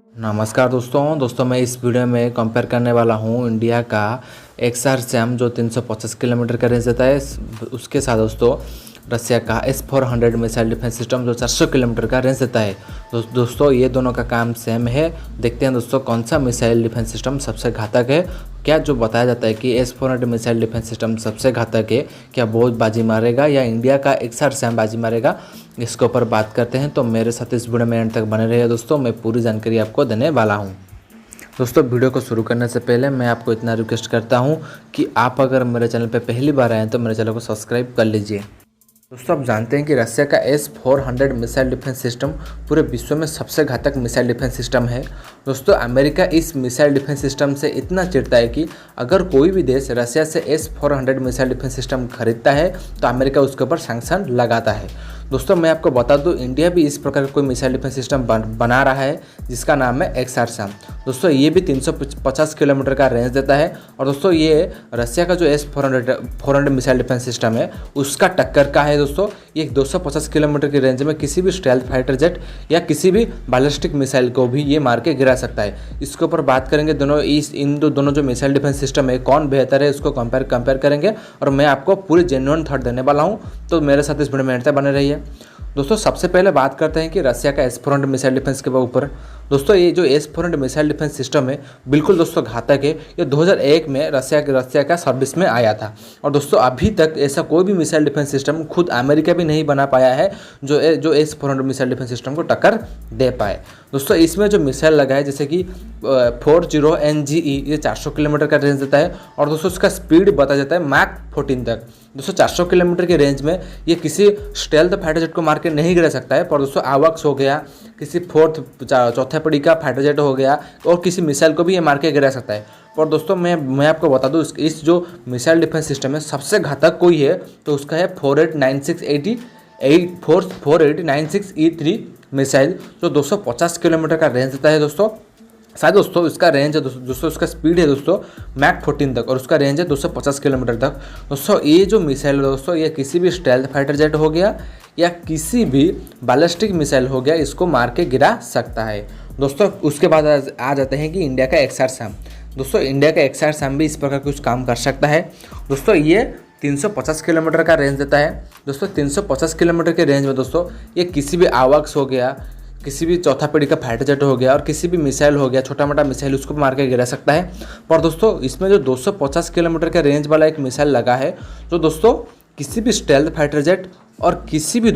नमस्कार दोस्तों मैं इस वीडियो में कंपेयर करने वाला हूँ इंडिया का XRSAM जो 350 किलोमीटर का रेंज देता है उसके साथ दोस्तों रसिया का S-400 मिसाइल डिफेंस सिस्टम जो 400 किलोमीटर का रेंज देता है। दोस्तों ये दोनों का काम सेम है। देखते हैं दोस्तों कौन सा मिसाइल डिफेंस सिस्टम सबसे घातक है। क्या जो बताया जाता है कि S-400 मिसाइल डिफेंस सिस्टम सबसे घातक है, क्या वो बाजी मारेगा या इंडिया का XRSAM बाजी मारेगा, इसके ऊपर बात करते हैं। तो मेरे साथ इस वीडियो में एंड तक बने रहिए दोस्तों, मैं पूरी जानकारी आपको देने वाला हूँ। दोस्तों वीडियो को शुरू करने से पहले मैं आपको इतना रिक्वेस्ट करता हूँ कि आप अगर मेरे चैनल पर पहली बार आए हैं तो मेरे चैनल को सब्सक्राइब कर लीजिए। दोस्तों आप जानते हैं कि रसिया का S-400 मिसाइल डिफेंस सिस्टम पूरे विश्व में सबसे घातक मिसाइल डिफेंस सिस्टम है। दोस्तों अमेरिका इस मिसाइल डिफेंस सिस्टम से इतना चिढ़ता है कि अगर कोई भी देश रसिया से S-400 मिसाइल डिफेंस सिस्टम खरीदता है तो अमेरिका उसके ऊपर सैंक्शन लगाता है। दोस्तों मैं आपको बता दूं, इंडिया भी इस प्रकार का कोई मिसाइल डिफेंस सिस्टम बना रहा है जिसका नाम है XRSAM। दोस्तों ये भी 350 किलोमीटर का रेंज देता है। और दोस्तों ये रसिया का जो S-400 मिसाइल डिफेंस सिस्टम है उसका टक्कर का है। दोस्तों ये 250 किलोमीटर की रेंज में किसी भी स्टेल्थ फाइटर जेट या किसी भी बैलिस्टिक मिसाइल को भी ये मार के गिरा सकता है। इसके ऊपर बात करेंगे दोनों जो मिसाइल डिफेंस सिस्टम है कौन बेहतर है उसको कंपेयर करेंगे और मैं आपको पूरी जेन्युइन थॉट देने वाला हूँ। तो मेरे साथ इस वीडियो में एंड तक बने रहिए। दोस्तों सबसे पहले बात करते हैं कि रसिया का S-400 मिसाइल डिफेंस के ऊपर। दोस्तों ये जो S-400 मिसाइल डिफेंस सिस्टम है बिल्कुल दोस्तों घातक है। ये 2001 में रसिया का सर्विस में आया था और दोस्तों अभी तक ऐसा कोई भी मिसाइल डिफेंस सिस्टम खुद अमेरिका भी नहीं बना पाया है जो S-400 मिसाइल डिफेंस सिस्टम को टक्कर दे पाए। दोस्तों इसमें जो मिसाइल लगा है जैसे कि 40NGE ये 400 किलोमीटर का रेंज देता है और दोस्तों इसका स्पीड बताया जाता है मैक 14 तक। दोस्तों 400 किलोमीटर की रेंज में ये किसी स्टेल्थ फाइटर जेट को मार के नहीं गिरा सकता है, पर दोस्तों AWACS हो गया, किसी चौथे पीढ़ी का फाइटर जेट हो गया और किसी मिसाइल को भी ये मार के गिरा सकता है। पर दोस्तों मैं आपको बता दूं इस जो मिसाइल डिफेंस सिस्टम है सबसे घातक कोई है तो उसका है 489E3 मिसाइल जो 250 किलोमीटर का रेंज देता है। दोस्तों शायद दोस्तों इसका रेंज है दोस्तों इसका स्पीड है दोस्तों मैक 14 तक और उसका रेंज है 250 किलोमीटर तक। दोस्तों ये जो मिसाइल है दोस्तों ये किसी भी स्टेल्थ फाइटर जेट हो गया या किसी भी बैलिस्टिक मिसाइल हो गया इसको मार के गिरा सकता है। दोस्तों उसके बाद आ जाते हैं कि इंडिया का XRSAM। दोस्तों इंडिया का XRSAM भी इस प्रकार कुछ काम कर सकता है। दोस्तों ये 350 किलोमीटर का रेंज देता है। दोस्तों 350 किलोमीटर के रेंज में दोस्तों ये किसी भी AWACS हो गया, किसी भी चौथा पीढ़ी का फाइटर जेट हो गया और किसी भी मिसाइल हो गया, छोटा मोटा मिसाइल, उसको मार के गिरा सकता है। पर दोस्तों इसमें जो 250 किलोमीटर का रेंज वाला एक मिसाइल लगा है जो दोस्तों किसी भी स्टेल्थ फाइटर जेट और किसी भी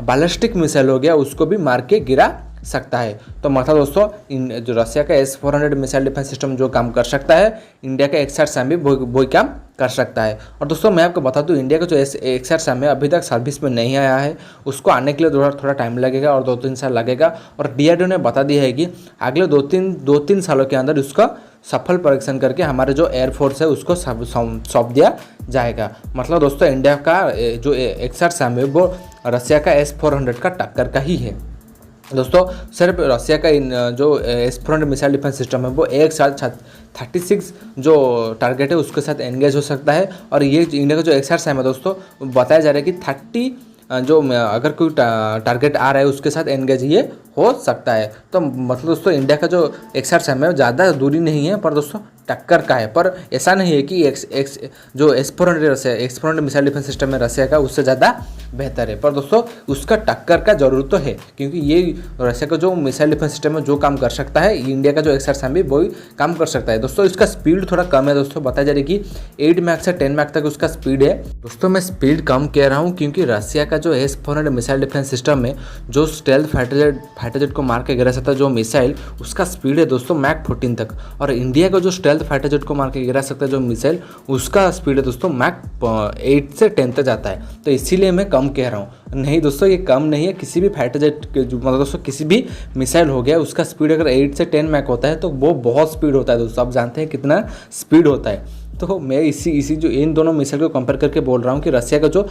बैलिस्टिक मिसाइल हो गया उसको भी मार के गिरा सकता है। तो मतलब दोस्तों जो रसिया का S-400 मिसाइल डिफेंस सिस्टम जो काम कर सकता है इंडिया का XRSAM भी वही काम कर सकता है। और दोस्तों मैं आपको बता दूं इंडिया का जो XRSAM है अभी तक सर्विस में नहीं आया है, उसको आने के लिए थोड़ा टाइम लगेगा और 2-3 साल लगेगा। और DRDO ने बता दिया है कि अगले 2-3 सालों के अंदर उसका सफल परीक्षण करके हमारे जो एयरफोर्स है उसको सौंप दिया जाएगा। मतलब दोस्तों इंडिया का जो XRSAM है वो रसिया का S-400 का टक्कर का ही है। दोस्तों सिर्फ रसिया का जो S-400 मिसाइल डिफेंस सिस्टम है वो एक साथ 36 जो टारगेट है उसके साथ एंगेज हो सकता है। और ये इंडिया का जो XRSAM है दोस्तों बताया जा रहा है कि 30 जो अगर कोई टारगेट आ रहा है उसके साथ एंगेज ये हो सकता है। तो मतलब दोस्तों इंडिया का जो XRSAM है ज़्यादा दूरी नहीं है पर दोस्तों टक्कर का है। पर ऐसा नहीं है कि जो S-400 मिसाइल डिफेंस सिस्टम है रसिया का उससे ज़्यादा बेहतर है, पर दोस्तों उसका टक्कर का ज़रूरत तो है क्योंकि ये रसिया का जो मिसाइल डिफेंस सिस्टम है जो काम कर सकता है इंडिया का जो XRSAM भी वही काम कर सकता है। दोस्तों इसका स्पीड थोड़ा कम है। दोस्तों बताया जा रहा है कि 8 मैक से 10 मैक तक उसका स्पीड है। दोस्तों मैं स्पीड कम कह रहा हूँ क्योंकि रसिया का जो S-400 मिसाइल डिफेंस सिस्टम में जो स्टेल्थ फाइटर जेट को मार के गिरा सकता है जो मिसाइल उसका स्पीड है दोस्तों मैक 14 तक। और इंडिया का जो स्टेल्थ फाइटर जेट को मार के गिरा सकता है जो मिसाइल उसका स्पीड है दोस्तों मैक 8 से 10 तक जाता है। तो इसीलिए मैं कम कह रहा हूँ। नहीं दोस्तों ये कम नहीं है, किसी भी फाइटर जेट मतलब दोस्तों किसी भी मिसाइल हो गया उसका स्पीड अगर 8 से 10 मैक होता है तो वो बहुत स्पीड होता है। दोस्तों आप जानते हैं कितना स्पीड होता है। तो मैं इसी जो इन दोनों मिसाइल को कंपेयर करके बोल रहा हूँ कि रसिया का जो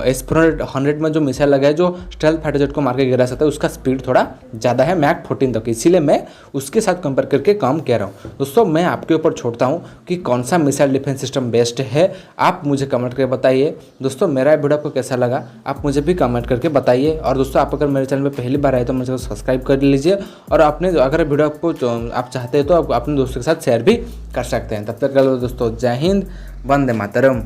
S-400 में जो मिसाइल लगा है, जो स्टेल्थ फाइटर जेट को मार के गिरा सकता है, उसका स्पीड थोड़ा ज़्यादा है मैक 14 तक, इसीलिए मैं उसके साथ कंपेयर करके काम कह रहा हूँ। दोस्तों मैं आपके ऊपर छोड़ता हूँ कि कौन सा मिसाइल डिफेंस सिस्टम बेस्ट है, आप मुझे कमेंट करके बताइए। दोस्तों मेरा वीडियो आपको कैसा लगा आप मुझे भी कमेंट करके बताइए। और दोस्तों आप अगर मेरे चैनल पर पहली बार आए तो मुझे सब्सक्राइब कर लीजिए, और आपने अगर वीडियो आपको आप चाहते हैं तो आप अपने दोस्तों के साथ शेयर भी कर सकते हैं। तब तक के लिए दोस्तों जय हिंद, वंदे मातरम।